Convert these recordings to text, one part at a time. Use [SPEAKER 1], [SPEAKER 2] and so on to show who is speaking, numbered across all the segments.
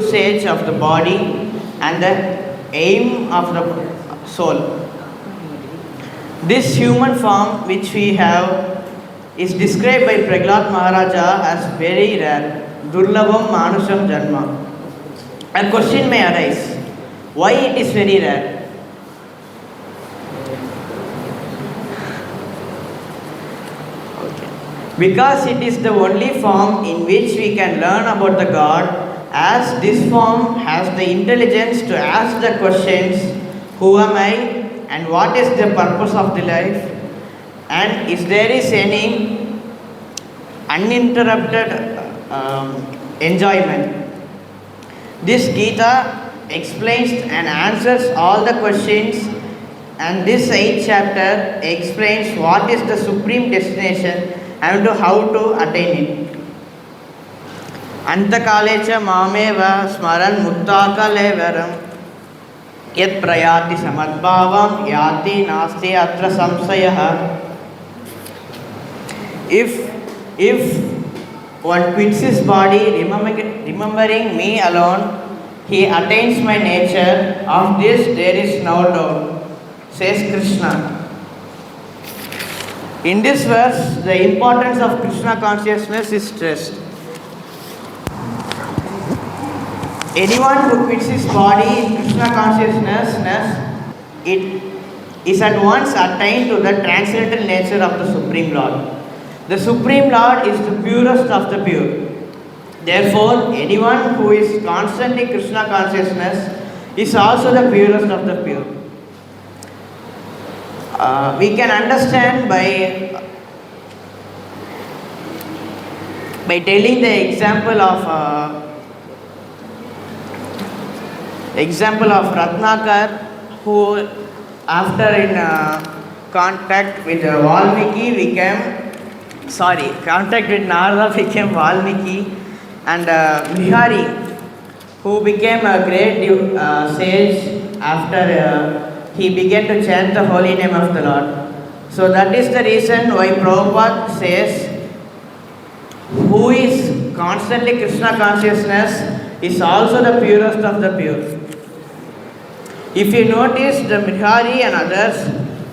[SPEAKER 1] usage of the body and the aim of the soul. This human form which we have is described by Prahlad Maharaja as very rare. Durlabam Manusham Janma. A question may arise. Why it is very rare? Because it is the only form in which we can learn about the God, as this form has the intelligence to ask the questions, who am I and what is the purpose of the life, and if there is any uninterrupted enjoyment. This Gita explains and answers all the questions, and this 8th chapter explains what is the supreme destination and how to attain it. अंतकाले च मामेव स्मरन् मुक्ताकलेवरं यत् प्रयाति समद्भावं याति नास्ति अत्र संशयः. If one quits his body, remembering me alone, he attains my nature. Of this there is no doubt, says Krishna. In this verse, the importance of Krishna consciousness is stressed. Anyone who quits his body in Krishna consciousness, it is at once attained to the transcendental nature of the Supreme Lord. The Supreme Lord is the purest of the pure. Therefore, anyone who is constantly Krishna consciousness is also the purest of the pure. We can understand by telling the example of Ratnakar, who after in contact with contact with Narada became Valmiki, and Bihari, who became a great sage after he began to chant the holy name of the Lord. So that is the reason why Prabhupada says, who is constantly Krishna consciousness is also the purest of the pure. If you notice, the Bihari and others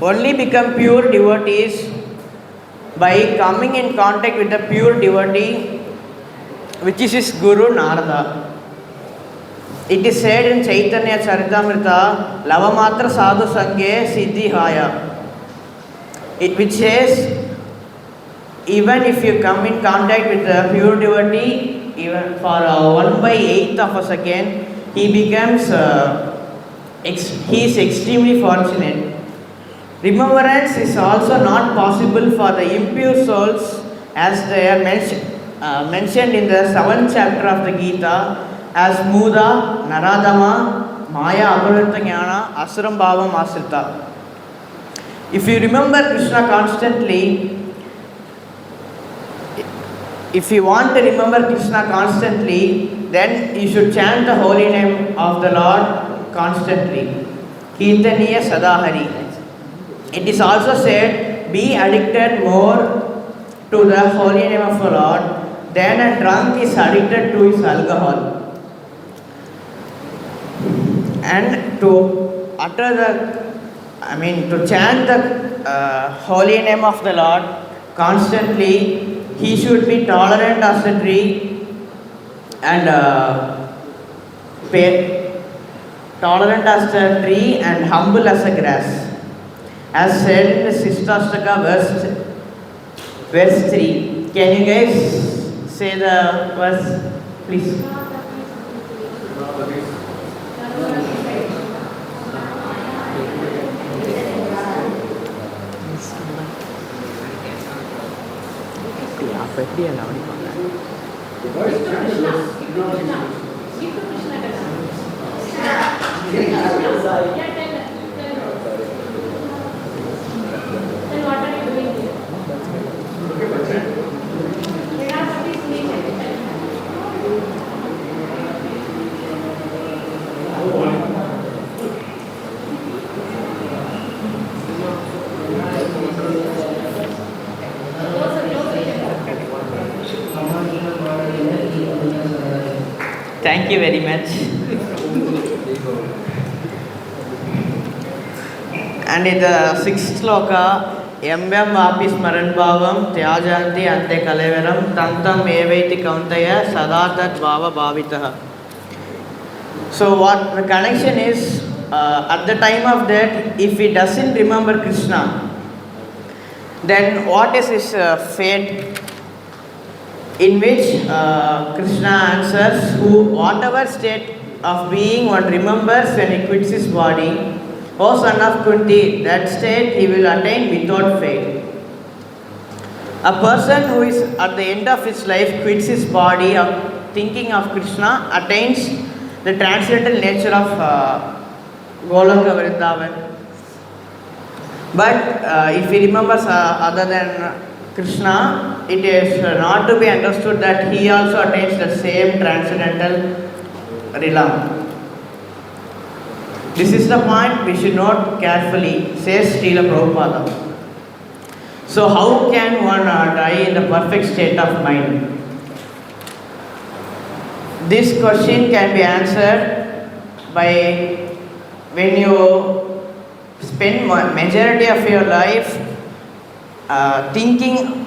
[SPEAKER 1] only become pure devotees by coming in contact with the pure devotee, which is his Guru Narada. It is said in Chaitanya Charitamrita, Lavamatra Sadhu Sanghe Siddhi Haya, which says, even if you come in contact with the pure devotee, even for 1/8 of a second, he is extremely fortunate. Remembrance is also not possible for the impure souls, as they are mentioned in the 7th chapter of the Gita as Muda, Naradama, Maya, Avarata Jnana, Asuram Bhavam Asrita. If you remember Krishna constantly, if you want to remember Krishna constantly, then you should chant the holy name of the Lord constantly. Kirtaniya Sadahari. It is also said, be addicted more to the holy name of the Lord than a drunk is addicted to his alcohol. And to to chant the holy name of the Lord constantly, he should be tolerant as a tree and humble as a grass. As said in the Sistastaka verse 3. Can you guys say the verse, please? Thank you very much. And in the sixth sloka, M vapi smaran bhavam tyajanti ante kaleveram tantam evaiti kauntaya sadatat bhava bhavitaha. So what the connection is, at the time of death, if he doesn't remember Krishna, then what is his fate? In which Krishna answers, who whatever state of being one remembers when he quits his body, O son of Kunti, that state he will attain without fail. A person who is at the end of his life quits his body of thinking of Krishna attains the transcendental nature of Goloka Vrindavan. But if he remembers other than Krishna, it is not to be understood that he also attains the same transcendental realm. This is the point we should note carefully, says Srila Prabhupada. So how can one die in the perfect state of mind? This question can be answered by when you spend majority of your life thinking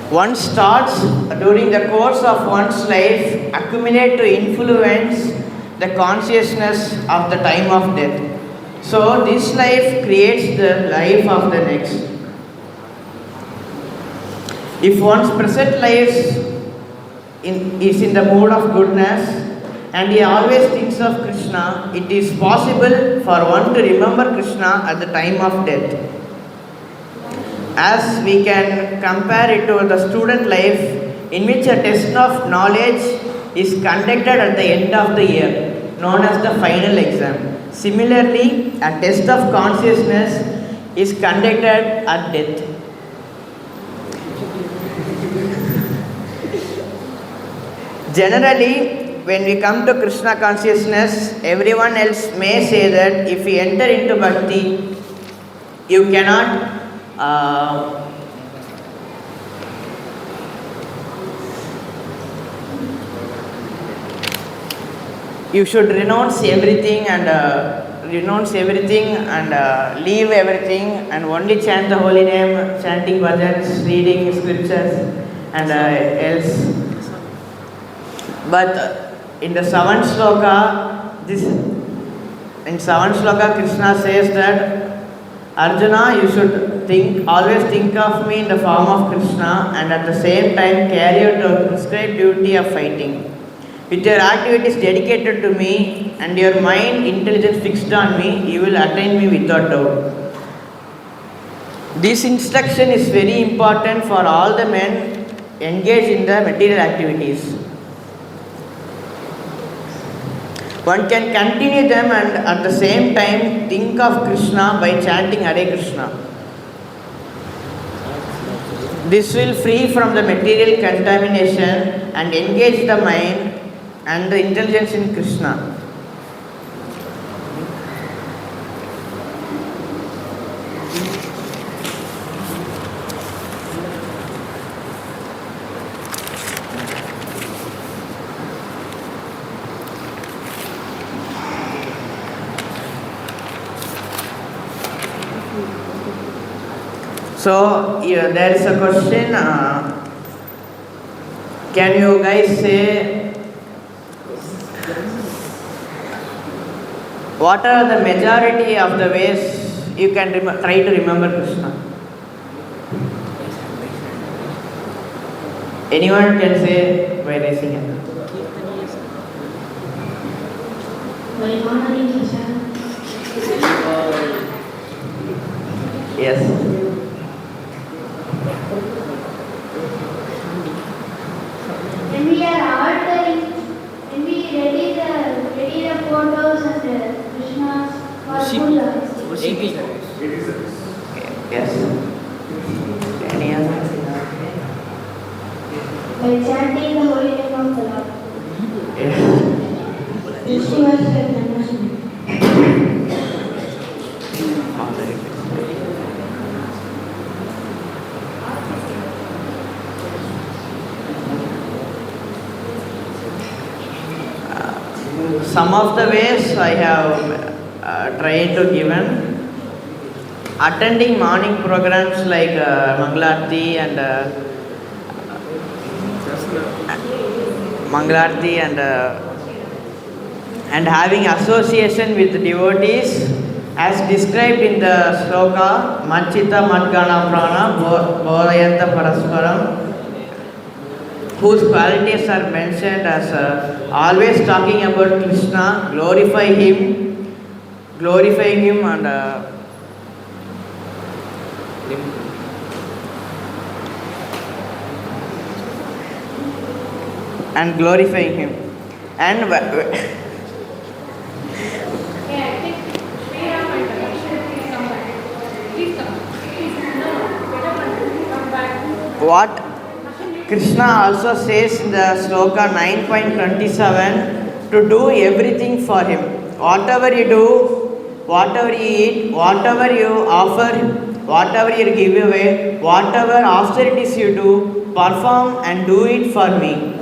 [SPEAKER 1] one starts during the course of one's life accumulate to influence the consciousness of the time of death. So this life creates the life of the next. If one's present life is in the mood of goodness and he always thinks of Krishna, it is possible for one to remember Krishna at the time of death. As we can compare it to the student life, in which a test of knowledge is conducted at the end of the year, known as the final exam. Similarly, a test of consciousness is conducted at death. Generally, when we come to Krishna consciousness, everyone else may say that if you enter into bhakti, you cannot you should renounce everything and leave everything and only chant the holy name, chanting bhajans, reading scriptures and else. But in the seventh sloka, Krishna says that Arjuna, you should always think of me in the form of Krishna and at the same time carry out the prescribed duty of fighting. With your activities dedicated to me and your mind intelligence fixed on me, you will attain me without doubt. This instruction is very important for all the men engaged in the material activities. One can continue them and at the same time think of Krishna by chanting Hare Krishna. This will free from the material contamination and engage the mind and the intelligence in Krishna. So, there is a question, can you guys say, what are the majority of the ways you can try to remember Krishna? Anyone can say by raising hand.
[SPEAKER 2] By honoring Krishna.
[SPEAKER 1] Yes.
[SPEAKER 2] When we are altering, when we ready the photos and Krishna's for
[SPEAKER 1] Yes. Any other?
[SPEAKER 2] by chanting the holy name of the Lord.
[SPEAKER 1] Yes. some of the ways I have tried to given. Attending morning programs like Mangalarti and having association with devotees as described in the sloka Manchita Madgana Prana Bodhayanta Parasparam, whose qualities are mentioned as always talking about Krishna, glorifying him and glorifying him. And what Krishna also says in the sloka 9.27 to do everything for him. Whatever you do, whatever you eat, whatever you offer, whatever you give away, whatever austerities you do, perform and do it for me.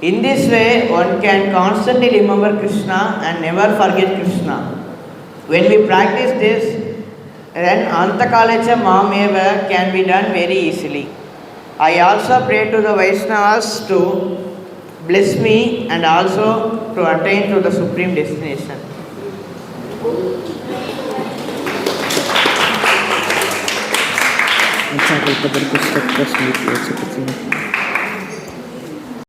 [SPEAKER 1] In this way, one can constantly remember Krishna and never forget Krishna. When we practice this, then Antakalacha Mameva can be done very easily. I also pray to the Vaishnavas to bless me and also to attain to the supreme destination.
[SPEAKER 3] अच्छा, तो प्रश्न